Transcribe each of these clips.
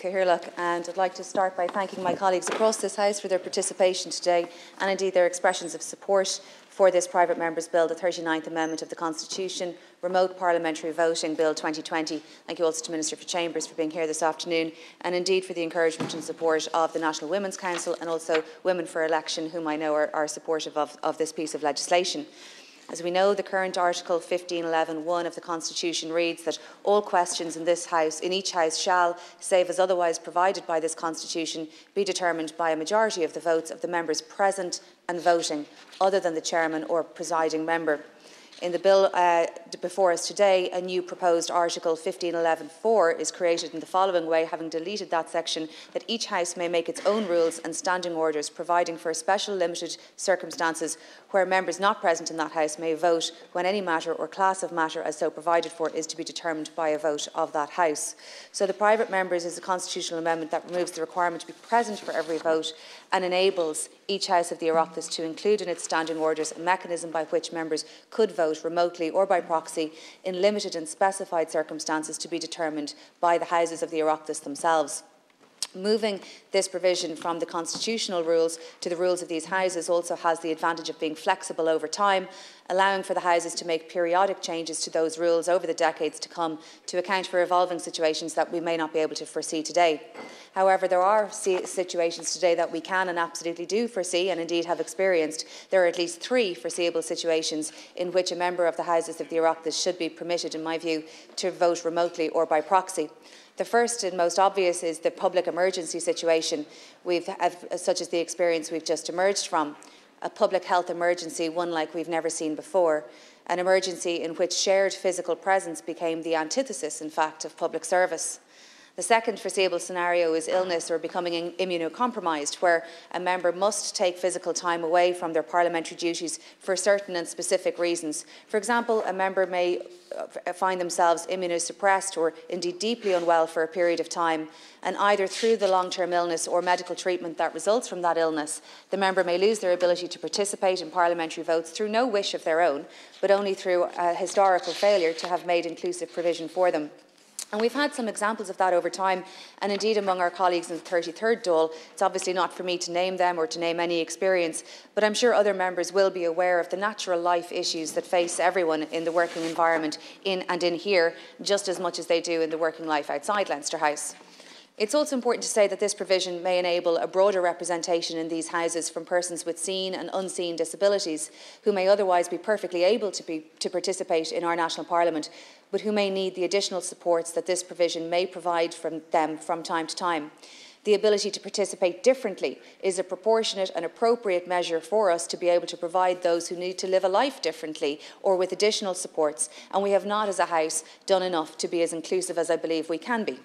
Cathaoirleach, and I'd like to start by thanking my colleagues across this House for their participation today and indeed their expressions of support for this Private Members Bill, the 39th Amendment of the Constitution, Remote Parliamentary Voting Bill 2020. Thank you also to Minister for Chambers for being here this afternoon, and indeed for the encouragement and support of the National Women's Council and also Women for Election, whom I know are supportive of this piece of legislation. As we know, the current Article 1511(1) of the Constitution reads that all questions in this House, in each House, shall, save as otherwise provided by this Constitution, be determined by a majority of the votes of the members present and voting, other than the chairman or presiding member. In the bill before us today, a new proposed Article 1511(4) is created in the following way, having deleted that section, that each House may make its own rules and standing orders, providing for special limited circumstances where members not present in that House may vote when any matter or class of matter as so provided for is to be determined by a vote of that House. So the private members is a constitutional amendment that removes the requirement to be present for every vote and enables each House of the Oireachtas to include in its standing orders a mechanism by which members could vote remotely or by proxy in limited and specified circumstances to be determined by the Houses of the Oireachtas themselves. Moving this provision from the constitutional rules to the rules of these Houses also has the advantage of being flexible over time, allowing for the Houses to make periodic changes to those rules over the decades to come to account for evolving situations that we may not be able to foresee today. However, there are situations today that we can and absolutely do foresee and indeed have experienced. There are at least 3 foreseeable situations in which a member of the Houses of the Oireachtas should be permitted, in my view, to vote remotely or by proxy. The first and most obvious is the public emergency situation, such as the experience we've just emerged from. A public health emergency, one like we've never seen before. An emergency in which shared physical presence became the antithesis, in fact, of public service. The second foreseeable scenario is illness or becoming immunocompromised, where a member must take physical time away from their parliamentary duties for certain and specific reasons. For example, a member may find themselves immunosuppressed or indeed deeply unwell for a period of time, and either through the long-term illness or medical treatment that results from that illness, the member may lose their ability to participate in parliamentary votes through no wish of their own, but only through a historical failure to have made inclusive provision for them. And we've had some examples of that over time, and indeed among our colleagues in the 33rd Dáil. It's obviously not for me to name them or to name any experience, but I'm sure other members will be aware of the natural life issues that face everyone in the working environment in here, just as much as they do in the working life outside Leinster House. It's also important to say that this provision may enable a broader representation in these Houses from persons with seen and unseen disabilities who may otherwise be perfectly able to participate in our national parliament, but who may need the additional supports that this provision may provide from them from time to time. The ability to participate differently is a proportionate and appropriate measure for us to be able to provide those who need to live a life differently or with additional supports, and we have not as a House done enough to be as inclusive as I believe we can be.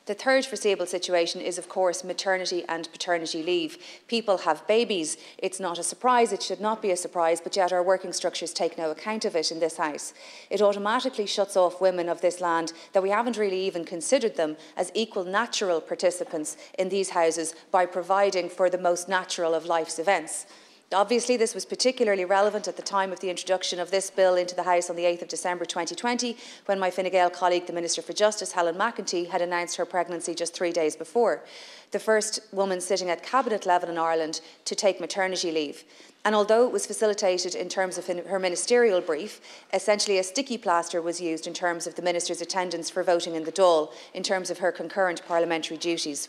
The third foreseeable situation is, of course, maternity and paternity leave. People have babies. It's not a surprise, it should not be a surprise, but yet our working structures take no account of it in this House. It automatically shuts off women of this land that we haven't really even considered them as equal natural participants in these Houses by providing for the most natural of life's events. Obviously, this was particularly relevant at the time of the introduction of this bill into the House on the 8th of December 2020, when my Fine Gael colleague, the Minister for Justice, Helen McEntee, had announced her pregnancy just 3 days before. The first woman sitting at cabinet level in Ireland to take maternity leave. And although it was facilitated in terms of her ministerial brief, essentially a sticky plaster was used in terms of the Minister's attendance for voting in the Dáil, in terms of her concurrent parliamentary duties.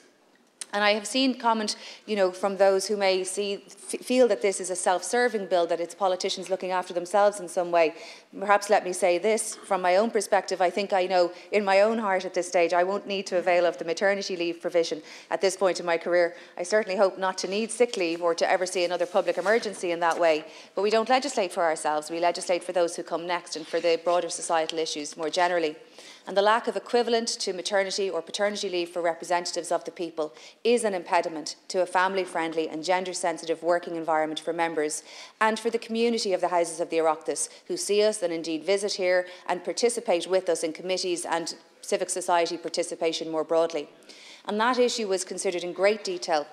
And I have seen comment, from those who may feel that this is a self-serving bill, that it's politicians looking after themselves in some way. Perhaps let me say this, from my own perspective, I think I know in my own heart at this stage I won't need to avail of the maternity leave provision at this point in my career. I certainly hope not to need sick leave or to ever see another public emergency in that way. But we don't legislate for ourselves, we legislate for those who come next and for the broader societal issues more generally. And the lack of equivalent to maternity or paternity leave for representatives of the people is an impediment to a family-friendly and gender-sensitive working environment for members and for the community of the Houses of the Oireachtas who see us and indeed visit here and participate with us in committees and civic society participation more broadly. And that issue was considered in great detail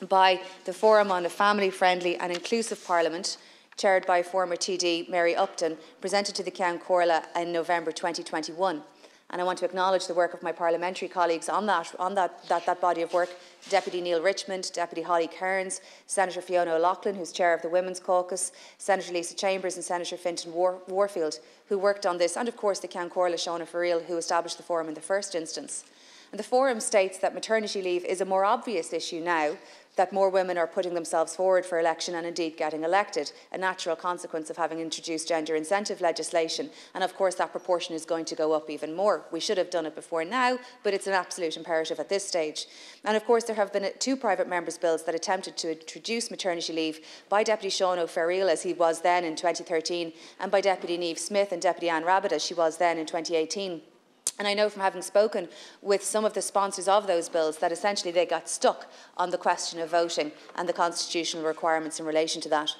by the Forum on a Family-Friendly and Inclusive Parliament, chaired by former TD Mary Upton, presented to the Ceann Comhairle in November 2021. And I want to acknowledge the work of my parliamentary colleagues on that body of work: Deputy Neil Richmond, Deputy Holly Cairns, Senator Fiona O'Loughlin, who's chair of the Women's Caucus, Senator Lisa Chambers and Senator Fintan Warfield, who worked on this, and of course the Ceann Comhairle Seána Fariel, who established the forum in the first instance. And the forum states that maternity leave is a more obvious issue now that more women are putting themselves forward for election and indeed getting elected, a natural consequence of having introduced gender incentive legislation. And of course that proportion is going to go up even more. We should have done it before now, but it's an absolute imperative at this stage. And of course there have been 2 private members' bills that attempted to introduce maternity leave by Deputy Sean O'Farrell, as he was then in 2013, and by Deputy Niamh Smith and Deputy Anne Rabbitte, as she was then in 2018. And I know from having spoken with some of the sponsors of those bills that essentially they got stuck on the question of voting and the constitutional requirements in relation to that.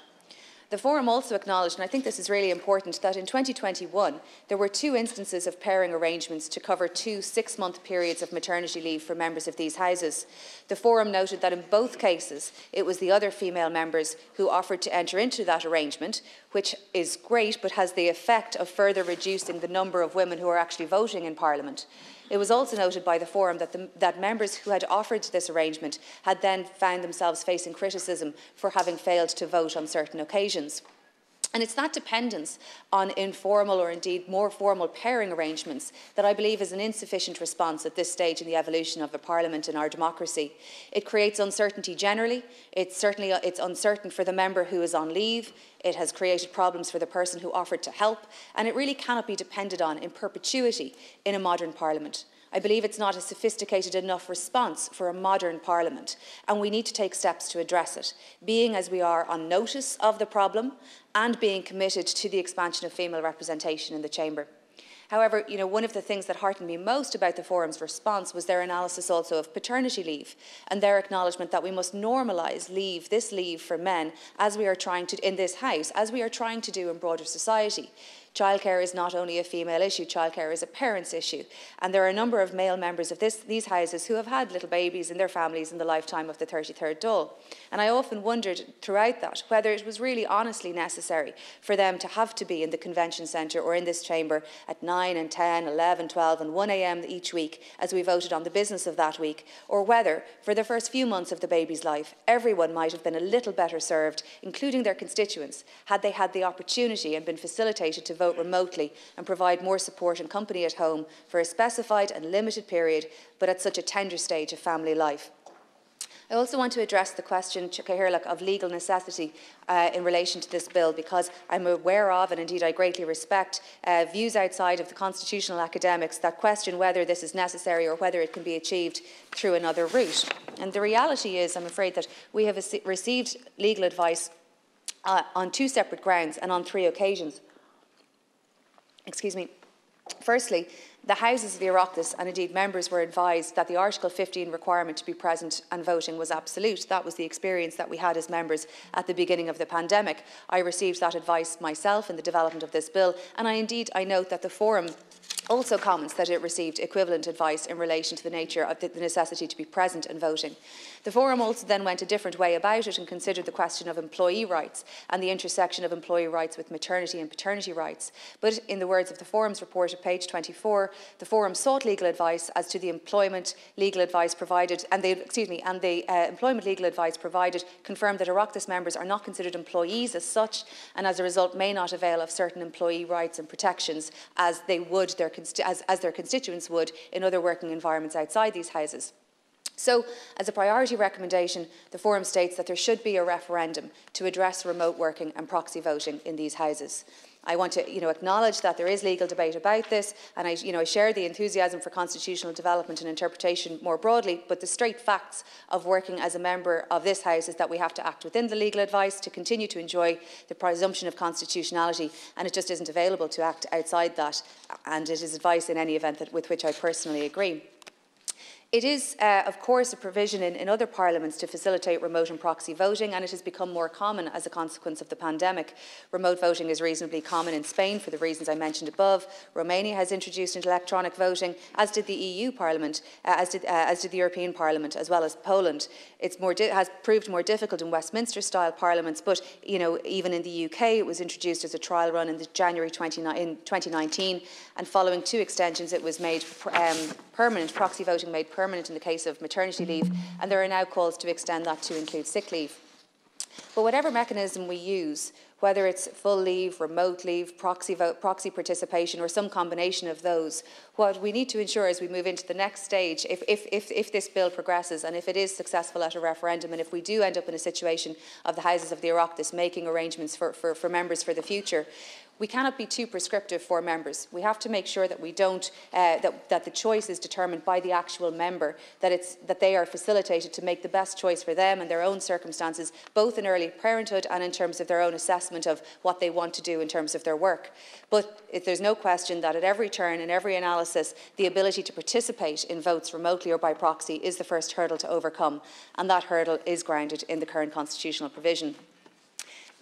The forum also acknowledged, and I think this is really important, that in 2021 there were 2 instances of pairing arrangements to cover 2 6-month periods of maternity leave for members of these houses. The forum noted that in both cases it was the other female members who offered to enter into that arrangement, which is great but has the effect of further reducing the number of women who are actually voting in Parliament. It was also noted by the forum that members who had offered this arrangement had then found themselves facing criticism for having failed to vote on certain occasions. And it's that dependence on informal or indeed more formal pairing arrangements that I believe is an insufficient response at this stage in the evolution of a parliament in our democracy. It creates uncertainty generally. It's uncertain for the member who is on leave. It has created problems for the person who offered to help, and it really cannot be depended on in perpetuity in a modern parliament. I believe it's not a sophisticated enough response for a modern parliament, and we need to take steps to address it, being as we are on notice of the problem and being committed to the expansion of female representation in the chamber. However, one of the things that heartened me most about the forum's response was their analysis also of paternity leave and their acknowledgement that we must normalise this leave for men, as we are trying to in this House, as we are trying to do in broader society. Childcare is not only a female issue, childcare is a parent's issue. And there are a number of male members of these houses who have had little babies in their families in the lifetime of the 33rd Dáil. And I often wondered throughout that whether it was really honestly necessary for them to have to be in the convention centre or in this chamber at 9 and 10, 11, 12 and 1 a.m. each week as we voted on the business of that week, or whether for the first few months of the baby's life everyone might have been a little better served, including their constituents, had they had the opportunity and been facilitated to vote remotely and provide more support and company at home for a specified and limited period, but at such a tender stage of family life. I also want to address the question, Cathaoirleach, of legal necessity in relation to this bill, because I'm aware of, and indeed I greatly respect, views outside of the constitutional academics that question whether this is necessary or whether it can be achieved through another route. And the reality is, I'm afraid, that we have received legal advice on 2 separate grounds and on 3 occasions. Excuse me. Firstly, the Houses of the Oireachtas and indeed members were advised that the Article 15 requirement to be present and voting was absolute. That was the experience that we had as members at the beginning of the pandemic. I received that advice myself in the development of this bill, and I note that the forum also comments that it received equivalent advice in relation to the nature of the necessity to be present and voting. The forum also then went a different way about it and considered the question of employee rights and the intersection of employee rights with maternity and paternity rights. But in the words of the forum's report at page 24, the forum sought legal advice as to the employment legal advice provided, and the employment legal advice provided confirmed that Oireachtas members are not considered employees as such, and as a result may not avail of certain employee rights and protections as they would as their constituents would in other working environments outside these houses. So, as a priority recommendation, the forum states that there should be a referendum to address remote working and proxy voting in these houses. I want to acknowledge that there is legal debate about this, and I share the enthusiasm for constitutional development and interpretation more broadly, but the straight facts of working as a member of this House is that we have to act within the legal advice to continue to enjoy the presumption of constitutionality, and it just isn't available to act outside that, and it is advice in any event with which I personally agree. It is, of course, a provision in other parliaments to facilitate remote and proxy voting, and it has become more common as a consequence of the pandemic. Remote voting is reasonably common in Spain for the reasons I mentioned above. Romania has introduced electronic voting, as did the EU Parliament, as did the European Parliament, as well as Poland. It has proved more difficult in Westminster-style parliaments, but even in the UK, it was introduced as a trial run in January 2019, and following 2 extensions, it was made permanent. Proxy voting made permanent in the case of maternity leave, and there are now calls to extend that to include sick leave. But whatever mechanism we use, whether it's full leave, remote leave, proxy vote, proxy participation, or some combination of those, what we need to ensure as we move into the next stage, if this bill progresses and if it is successful at a referendum, and if we do end up in a situation of the Houses of the Oireachtas making arrangements for members for the future, we cannot be too prescriptive for members. We have to make sure that we don't that the choice is determined by the actual member, that they are facilitated to make the best choice for them and their own circumstances, both in early parenthood and in terms of their own assessment of what they want to do in terms of their work. But there's no question that at every turn, in every analysis, the ability to participate in votes remotely or by proxy is the first hurdle to overcome, and that hurdle is grounded in the current constitutional provision.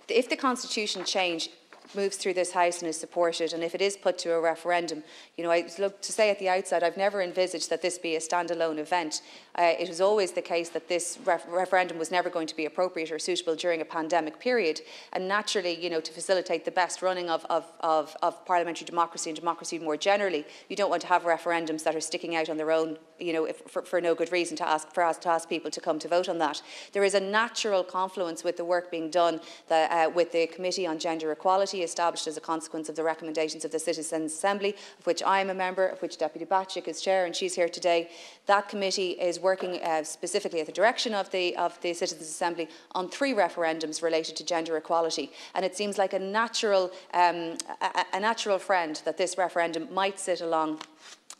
If the constitution change moves through this House and is supported, and if it is put to a referendum, I look to say at the outset, I've never envisaged that this be a standalone event. It was always the case that this referendum was never going to be appropriate or suitable during a pandemic period, and naturally, to facilitate the best running of parliamentary democracy and democracy more generally, you don't want to have referendums that are sticking out on their own, for no good reason to ask people to come to vote on that. There is a natural confluence with the work being done with the Committee on Gender Equality, established as a consequence of the recommendations of the Citizens' Assembly, of which I am a member, of which Deputy Batchik is chair, and she's here today. That committee is working specifically at the direction of the Citizens' Assembly on 3 referendums related to gender equality, and it seems like a natural friend that this referendum might sit along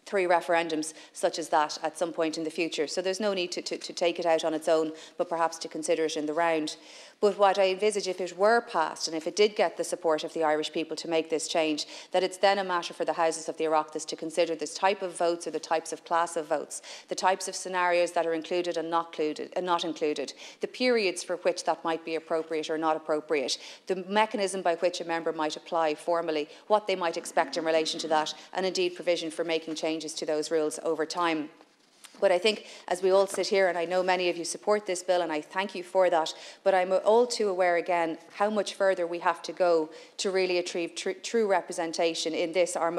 3 referendums such as that at some point in the future. So there's no need to take it out on its own, but perhaps to consider it in the round. But what I envisage, if it were passed and if it did get the support of the Irish people to make this change, that it's then a matter for the Houses of the Oireachtas to consider this type of votes or the types of class of votes, the types of scenarios that are included and not included, the periods for which that might be appropriate or not appropriate, the mechanism by which a member might apply formally, what they might expect in relation to that, and indeed provision for making changes to those rules over time. But I think as we all sit here, and I know many of you support this bill, and I thank you for that, but I'm all too aware again how much further we have to go to really achieve true representation in this, our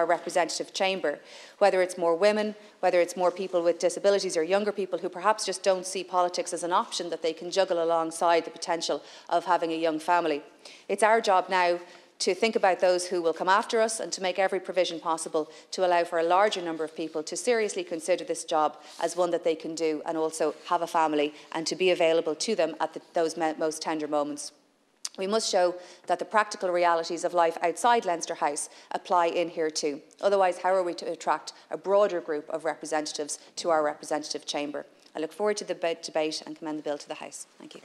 representative chamber. Whether it's more women, whether it's more people with disabilities or younger people who perhaps just don't see politics as an option that they can juggle alongside the potential of having a young family. It's our job now to think about those who will come after us and to make every provision possible to allow for a larger number of people to seriously consider this job as one that they can do and also have a family and to be available to them at those most tender moments. We must show that the practical realities of life outside Leinster House apply in here too. Otherwise, how are we to attract a broader group of representatives to our representative chamber? I look forward to the debate and commend the bill to the House. Thank you.